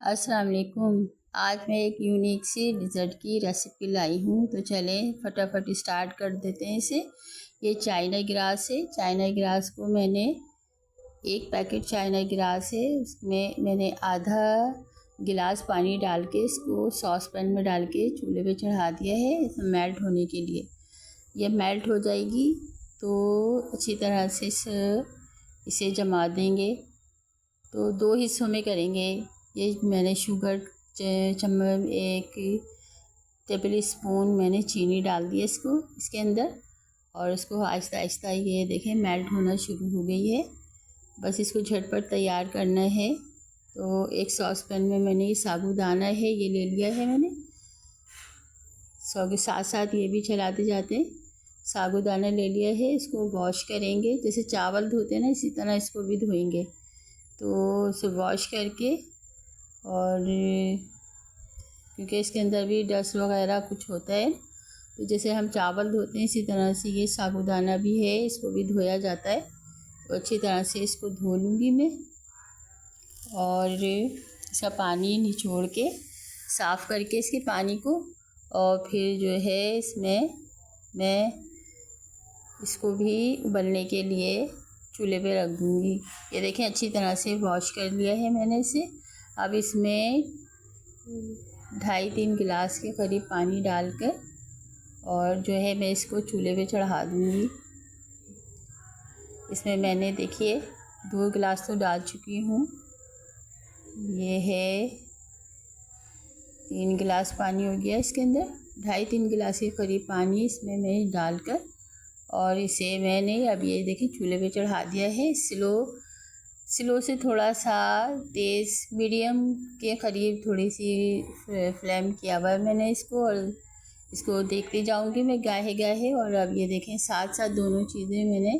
अस्सलाम वालेकुम। आज मैं एक यूनिक सी डिज़र्ट की रेसिपी लाई हूँ, तो चलें फटाफट स्टार्ट कर देते हैं इसे। ये चाइना ग्रास है। चाइना ग्रास को मैंने एक पैकेट चाइना ग्रास है, उसमें मैंने आधा गिलास पानी डाल के इसको सॉस पैन में डाल के चूल्हे पे चढ़ा दिया है इसमें मेल्ट होने के लिए। ये मेल्ट हो जाएगी तो अच्छी तरह से इसे जमा देंगे। तो दो हिस्सों में करेंगे। ये मैंने शुगर चम्मच 1 टेबल स्पून मैंने चीनी डाल दी है इसके अंदर, और इसको आहिस्ता आहिस्ता ये देखें मेल्ट होना शुरू हो गई है। बस इसको झटपट तैयार करना है। तो एक सॉस पैन में मैंने ये साबूदाना है ये ले लिया है मैंने। सौ के साथ साथ ये भी चलाते जाते हैं। साबूदाना ले लिया है, इसको वॉश करेंगे जैसे चावल धोते हैं ना, इसी तरह इसको भी धोएंगे। तो इसे वॉश करके, और क्योंकि इसके अंदर भी डस्ट वगैरह कुछ होता है, तो जैसे हम चावल धोते हैं इसी तरह से ये साबूदाना भी है, इसको भी धोया जाता है। तो अच्छी तरह से इसको धो लूँगी मैं, और इसका पानी निचोड़ के साफ़ करके इसके पानी को, और फिर जो है इसमें मैं इसको भी उबलने के लिए चूल्हे पे रख दूँगी। ये देखें अच्छी तरह से वॉश कर लिया है मैंने इसे। अब इसमें 2.5-3 गिलास के करीब पानी डालकर, और जो है मैं इसको चूल्हे पे चढ़ा दूँगी। इसमें मैंने देखिए 2 गिलास तो डाल चुकी हूँ। ये है 3 गिलास पानी हो गया इसके अंदर। 2.5-3 गिलास के करीब पानी इसमें मैं डालकर, और इसे मैंने अब ये देखिए चूल्हे पे चढ़ा दिया है। स्लो से थोड़ा सा तेज़ मीडियम के करीब थोड़ी सी फ्लेम किया हुआ है मैंने इसको, और इसको देखते जाऊंगी मैं गाहे गाहे। और अब ये देखें साथ साथ दोनों चीज़ें मैंने,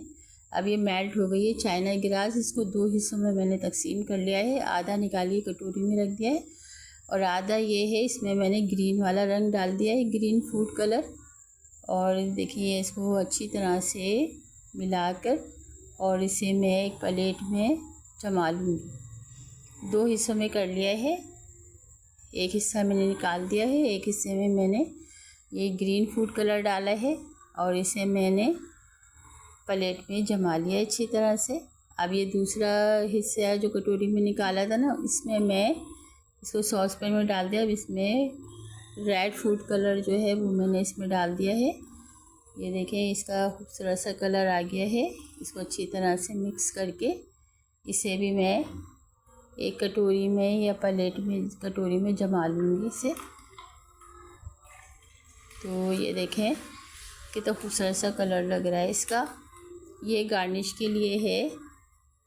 अब ये मेल्ट हो गई है। चाइना ग्रास इसको 2 हिस्सों में मैंने तकसीम कर लिया है। आधा निकालिए कटोरी में रख दिया है, और आधा ये है इसमें मैंने ग्रीन वाला रंग डाल दिया है, ग्रीन फूड कलर। और देखिए इसको अच्छी तरह से मिलाकर, और इसे मैं एक प्लेट में जमा लूँगी। 2 हिस्सों में कर लिया है। एक हिस्सा मैंने निकाल दिया है, एक हिस्से में मैंने ये ग्रीन फूड कलर डाला है, और इसे मैंने प्लेट में जमा लिया अच्छी तरह से। अब ये दूसरा हिस्सा जो कटोरी में निकाला था ना, इसमें मैं इसको सॉस पैन में डाल दिया। अब इसमें रेड फूड कलर जो है वो मैंने इसमें डाल दिया है। ये देखें इसका खूबसूरत सा कलर आ गया है। इसको अच्छी तरह से मिक्स करके इसे भी मैं एक कटोरी में या प्लेट में कटोरी में जमा लूँगी इसे। तो ये देखें कितना खूबसूरत सा कलर लग रहा है इसका। ये गार्निश के लिए है,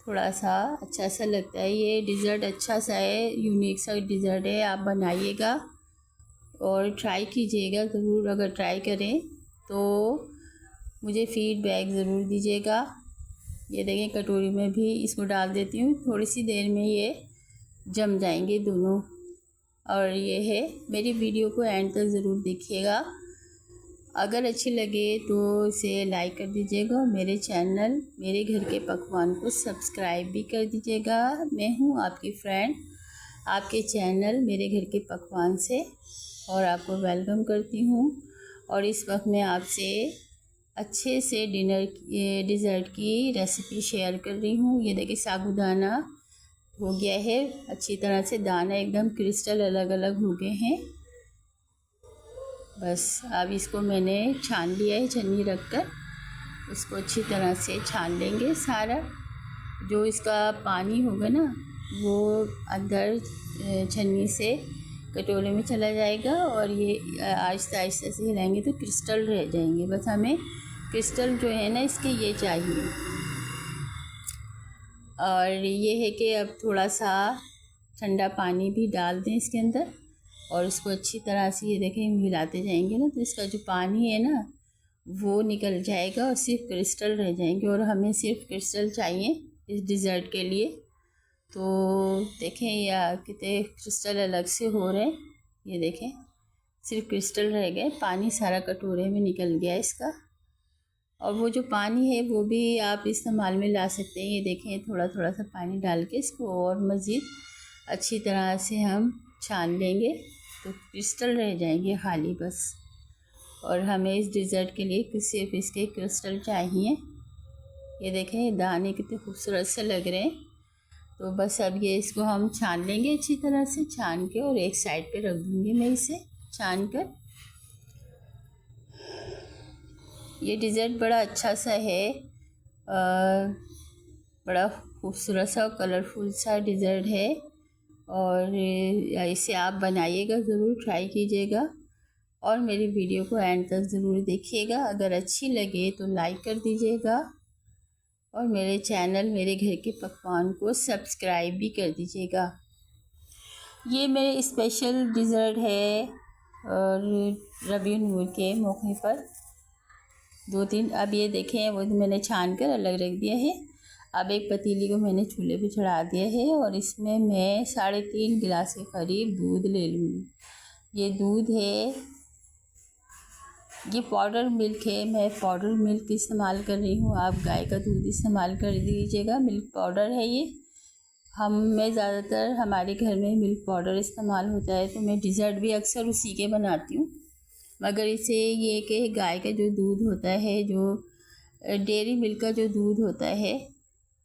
थोड़ा सा अच्छा सा लगता है। ये डिज़र्ट अच्छा सा है, यूनिक सा डिज़र्ट है। आप बनाइएगा और ट्राई कीजिएगा ज़रूर। अगर ट्राई करें तो मुझे फ़ीडबैक ज़रूर दीजिएगा। ये देखें कटोरी में भी इसको डाल देती हूँ, थोड़ी सी देर में ये जम जाएंगे दोनों। और ये है, मेरी वीडियो को एंड तक ज़रूर देखिएगा। अगर अच्छी लगे तो इसे लाइक कर दीजिएगा, और मेरे चैनल मेरे घर के पकवान को सब्सक्राइब भी कर दीजिएगा। मैं हूँ आपकी फ्रेंड, आपके चैनल मेरे घर के पकवान से, और आपको वेलकम करती हूँ। और इस वक्त मैं आपसे अच्छे से डिज़र्ट की रेसिपी शेयर कर रही हूँ। ये देखिए साबूदाना हो गया है अच्छी तरह से, दाना एकदम क्रिस्टल अलग अलग हो गए हैं। बस अब इसको मैंने छान लिया है, छन्नी रखकर इसको अच्छी तरह से छान लेंगे। सारा जो इसका पानी होगा ना वो अंदर छन्नी से कटोरे में चला जाएगा, और ये आहिस्ता आहिस्ता से हिलाएंगे तो क्रिस्टल रह जाएंगे। बस हमें क्रिस्टल जो है ना इसके ये चाहिए। और ये है कि अब थोड़ा सा ठंडा पानी भी डाल दें इसके अंदर, और इसको अच्छी तरह से ये देखें हिलाते जाएंगे ना, तो इसका जो पानी है ना वो निकल जाएगा, और सिर्फ क्रिस्टल रह जाएंगे। और हमें सिर्फ क्रिस्टल चाहिए इस डिज़र्ट के लिए। तो देखें या कितने क्रिस्टल अलग से हो रहे हैं। ये देखें सिर्फ क्रिस्टल रह गए, पानी सारा कटोरे में निकल गया इसका। और वो जो पानी है वो भी आप इस्तेमाल में ला सकते हैं। ये देखें थोड़ा थोड़ा सा पानी डाल के इसको और मज़ीद अच्छी तरह से हम छान लेंगे तो क्रिस्टल रह जाएंगे खाली बस। और हमें इस डिज़र्ट के लिए सिर्फ इसके क्रिस्टल चाहिए। ये देखें दाने कितने खूबसूरत से लग रहे हैं। तो बस अब ये इसको हम छान लेंगे अच्छी तरह से, छान के और एक साइड पे रख दूँगी मैं इसे छान कर। ये डिज़र्ट बड़ा अच्छा सा है, बड़ा खूबसूरत सा और कलरफुल सा डिज़र्ट है। और इसे आप बनाइएगा, ज़रूर ट्राई कीजिएगा और मेरी वीडियो को एंड तक ज़रूर देखिएगा। अगर अच्छी लगे तो लाइक कर दीजिएगा और मेरे चैनल मेरे घर के पकवान को सब्सक्राइब भी कर दीजिएगा। ये मेरे स्पेशल डिज़र्ट है और रबी नूर के मौके पर 2-3 अब ये देखें वो मैंने छान कर अलग रख दिया है। अब एक पतीली को मैंने चूल्हे पे चढ़ा दिया है और इसमें मैं 3.5 गिलास के करीब दूध ले लूँगी। ये दूध है, ये पाउडर मिल्क है, मैं पाउडर मिल्क इस्तेमाल कर रही हूँ। आप गाय का दूध इस्तेमाल कर दीजिएगा, मिल्क पाउडर है ये। मैं ज़्यादातर हमारे घर में मिल्क पाउडर इस्तेमाल होता है, तो मैं डिज़र्ट भी अक्सर उसी के बनाती हूँ। मगर इसे ये कि गाय का जो दूध होता है, जो डेयरी मिल्क का जो दूध होता है,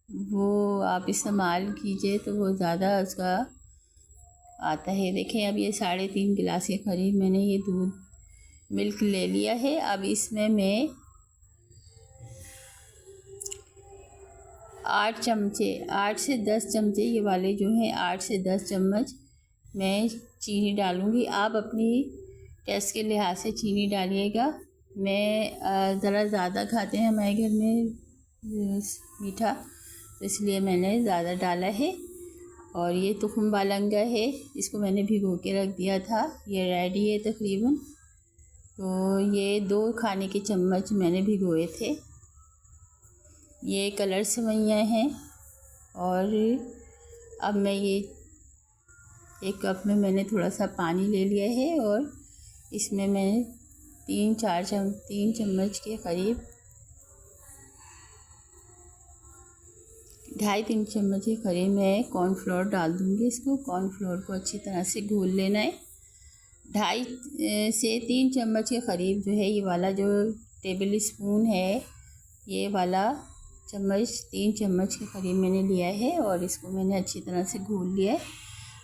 वो आप इस्तेमाल कीजिए तो वो ज़्यादा उसका आता है। देखें अब ये 3.5 गिलास के करीब मैंने ये दूध मिल्क ले लिया है। अब इसमें मैं 8 से 10 चमचे ये वाले जो हैं 8 से 10 चम्मच मैं चीनी डालूँगी। आप अपनी टेस्ट के लिहाज से चीनी डालिएगा। मैं ज़रा ज़्यादा खाते हैं हमारे घर में मीठा, तो इसलिए मैंने ज़्यादा डाला है। और ये तुखम बालंगा है, इसको मैंने भिगो के रख दिया था, ये रेडी है तकरीबन। तो ये 2 खाने के चम्मच मैंने भिगोए थे। ये कलर सेवइयाँ हैं। और अब मैं ये एक कप में मैंने थोड़ा सा पानी ले लिया है और इसमें मैं 3 चम्मच के करीब 2.5-3 चम्मच के करीब मैं कॉर्नफ्लोर डाल दूँगी। इसको कॉर्नफ्लोर को अच्छी तरह से घोल लेना है। 2.5 से 3 चम्मच के करीब जो है ये वाला जो टेबल स्पून है, ये वाला चम्मच 3 चम्मच के करीब मैंने लिया है और इसको मैंने अच्छी तरह से घोल लिया है।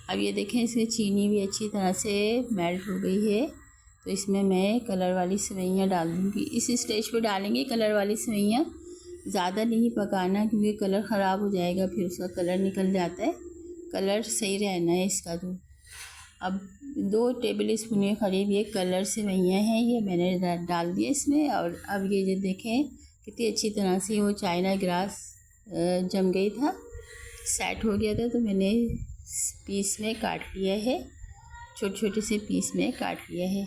अब ये देखें इसमें चीनी भी अच्छी तरह से मेल्ट हो गई है। तो इसमें मैं कलर वाली सेवइयाँ डाल दूँगी। इस स्टेज पे डालेंगे कलर वाली सेवइयाँ, ज़्यादा नहीं पकाना क्योंकि कलर ख़राब हो जाएगा, फिर उसका कलर निकल जाता है। कलर सही रहना है इसका। तो अब 2 टेबल स्पून के करीब ये कलर सेवइयाँ हैं, ये मैंने डाल दिए इसमें। और अब ये जो देखें कितनी अच्छी तरह से वो चाइना ग्रास जम गई था, सेट हो गया था। तो मैंने पीस में काट लिया है, छोटे छोटे से पीस में काट लिया है।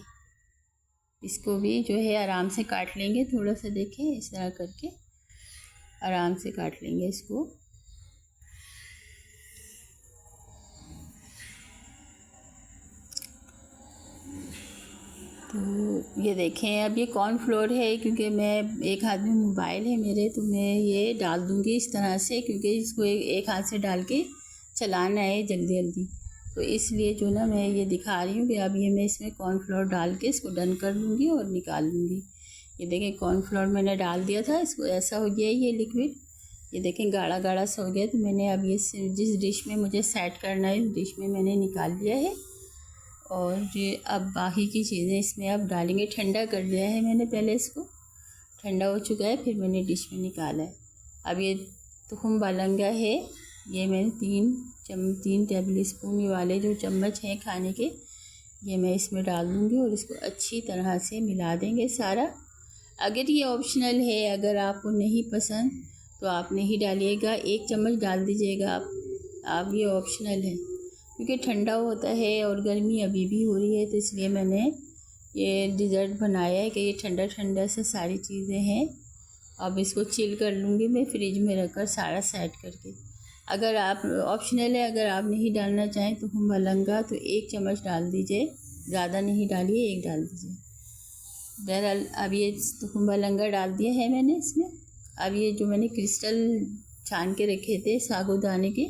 इसको भी जो है आराम से काट लेंगे, थोड़ा सा देखें इस तरह करके आराम से काट लेंगे इसको। तो ये देखें अब ये कॉर्नफ्लोर है, क्योंकि मैं एक हाथ में मोबाइल है मेरे, तो मैं ये डाल दूँगी इस तरह से, क्योंकि इसको एक हाथ से डाल के चलाना है जल्दी जल्दी। तो इसलिए जो ना मैं ये दिखा रही हूँ कि अब ये मैं इसमें कॉर्नफ्लोर डाल के इसको डन कर लूँगी और निकाल लूँगी। ये देखें कॉर्नफ्लोर मैंने डाल दिया था, इसको ऐसा हो गया ये लिक्विड। ये देखें गाढ़ा गाढ़ा सा हो गया। तो मैंने अब ये जिस डिश में मुझे सेट करना है उस डिश में मैंने निकाल लिया है। और ये अब बाकी की चीज़ें इसमें अब डालेंगे। ठंडा कर लिया है मैंने पहले, इसको ठंडा हो चुका है, फिर मैंने डिश में निकाला है। अब ये तुखम बालंगा है, ये मैंने 3 टेबल स्पून वाले जो चम्मच हैं खाने के, ये मैं इसमें डाल दूँगी और इसको अच्छी तरह से मिला देंगे सारा। अगर ये ऑप्शनल है, अगर आपको नहीं पसंद तो आप नहीं डालिएगा, 1 चम्मच डाल दीजिएगा आप ये ऑप्शनल है, क्योंकि ठंडा होता है और गर्मी अभी भी हो रही है। तो इसलिए मैंने ये डिज़र्ट बनाया है कि ये ठंडा ठंडा से सारी चीज़ें हैं। अब इसको चिल कर लूँगी मैं फ्रिज में रखकर सारा सेट करके। अगर आप ऑप्शनल है, अगर आप नहीं डालना चाहें तो हम मलंगा तो 1 चम्मच डाल दीजिए, ज़्यादा नहीं डालिए, 1 डाल दीजिए। बहरहाल अब ये तुकुम्बा लंगा डाल दिया है मैंने इसमें। अब ये जो मैंने क्रिस्टल छान के रखे थे साबूदाने के,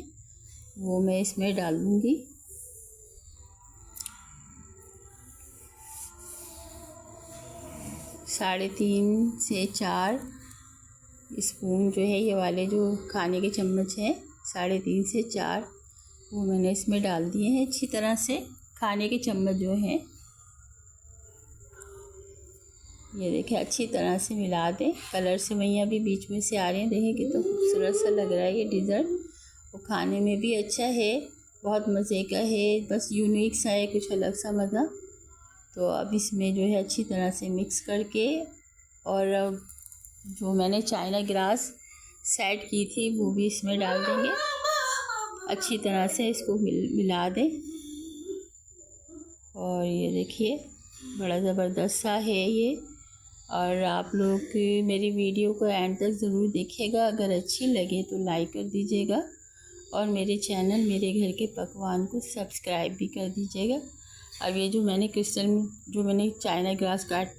वो मैं इसमें डाल दूँगी। साढ़े 3 से 4 स्पून जो है, ये वाले जो खाने के चम्मच हैं, 3.5 से 4 वो मैंने इसमें डाल दिए हैं अच्छी तरह से। खाने के चम्मच जो हैं, ये देखें अच्छी तरह से मिला दें। कलर सेवइयाँ भी बीच में से आ रही हैं, देखें कितना खूबसूरत सा लग रहा है ये डिज़र्ट। वो खाने में भी अच्छा है, बहुत मज़े का है, बस यूनिक सा है, कुछ अलग सा मज़ा। तो अब इसमें जो है अच्छी तरह से मिक्स करके, और जो मैंने चाइना ग्रास सेट की थी वो भी इसमें डाल देंगे। अच्छी तरह से इसको मिला दें। और ये देखिए बड़ा ज़बरदस्त सा है ये। और आप लोग मेरी वीडियो को एंड तक ज़रूर देखिएगा। अगर अच्छी लगे तो लाइक कर दीजिएगा, और मेरे चैनल मेरे घर के पकवान को सब्सक्राइब भी कर दीजिएगा। अब ये जो मैंने जो मैंने चाइना ग्रास काट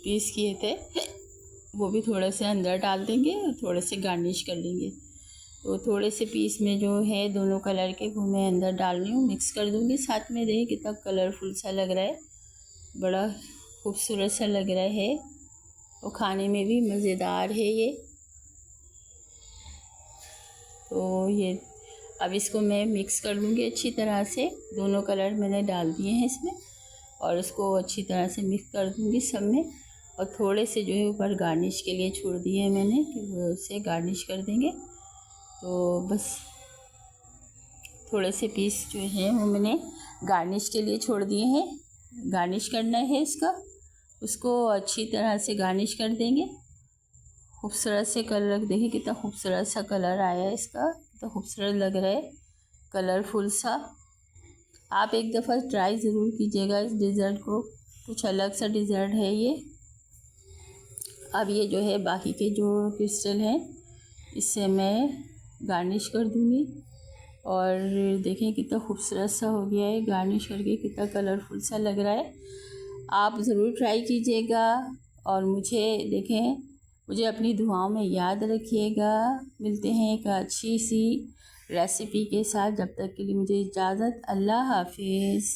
पीस किए थे, वो भी थोड़े से अंदर डाल देंगे और थोड़े से गार्निश कर लेंगे। तो थोड़े से पीस में जो है दोनों कलर के, वो मैं अंदर डाल रही हूँ, मिक्स कर दूँगी साथ में। देखिए कितना कलरफुल सा लग रहा है, बड़ा खूबसूरत सा लग रहा है, और खाने में भी मज़ेदार है ये। तो ये अब इसको मैं मिक्स कर लूँगी अच्छी तरह से। दोनों कलर मैंने डाल दिए हैं इसमें, और इसको अच्छी तरह से मिक्स कर दूँगी सब में। और थोड़े से जो है ऊपर गार्निश के लिए छोड़ दिए हैं मैंने, कि वो उससे गार्निश कर देंगे। तो बस थोड़े से पीस जो हैं वो मैंने गार्निश के लिए छोड़ दिए हैं। गार्निश करना है इसका, उसको अच्छी तरह से गार्निश कर देंगे। खूबसूरत से कलर, देखिए कितना खूबसूरत सा कलर आया है इसका, कितना खूबसूरत लग रहा है, कलरफुल सा। आप एक दफ़ा ट्राई ज़रूर कीजिएगा इस डिज़र्ट को, कुछ अलग सा डिज़र्ट है ये। अब ये जो है बाकी के जो क्रिस्टल हैं, इससे मैं गार्निश कर दूँगी। और देखें कितना खूबसूरत सा हो गया है, गार्निश करके कितना कलरफुल सा लग रहा है। आप ज़रूर ट्राई कीजिएगा, और मुझे अपनी दुआओं में याद रखिएगा। मिलते हैं एक अच्छी सी रेसिपी के साथ, जब तक के लिए मुझे इजाज़त। अल्लाह हाफिज़।